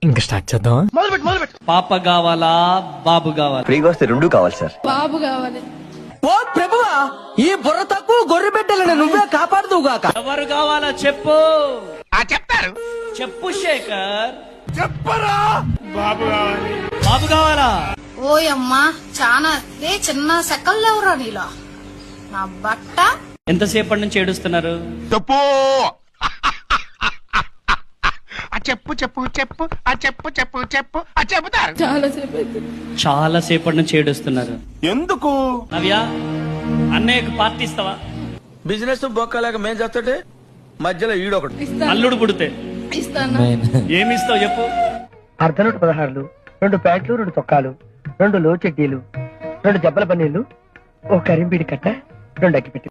ఇంకా స్టార్ట్ చేద్దాం. పాప కావాలా బాబు కావాలా? ఫ్రీగా వస్తే రెండు కావాలి సార్. బాబు కావాలి. ఓ ప్రభువా, ఈ బుర్ర తక్కువ గొర్రె బిడ్డలను నువ్వే కాపాడుదువుగాక. ఎవరు కావాలా చెప్పు. చెప్తారు. చెప్పు శేఖర్. చెప్పరా. బాబు కావాలి. బాబు కావాలా? ఓయమ్మా చానా చిన్న సెకల్లేవురా నీలో నా బట్ట. ఎంతసేపటి నుంచి ఏడుస్తున్నారు? చెప్పు. చెప్పు చెప్పు చెప్పు చెప్పు చెప్పు చెప్పు చెప్తారు. చాలా సేపటి నుంచి ఏడుస్తున్నారు. ఎందుకు? నవ్య, అన్నయ్యకు పార్టీ ఇస్తావా? బిజినెస్ బొక్కలేక మేం చేస్తుంటే మధ్యలో ఈడొకటి. అల్లుడు పుడితే ఇస్తాను. ఏమిస్తావు చెప్పు. అర్ధనూట 16, 2 ప్యాంట్లు, 2 చొక్కాలు, 2 లో చెడ్డీలు, 2 దెబ్బల పన్నీళ్లు, 1 కరింపీడి కట్ట, 2 అగ్గిపెట్టి.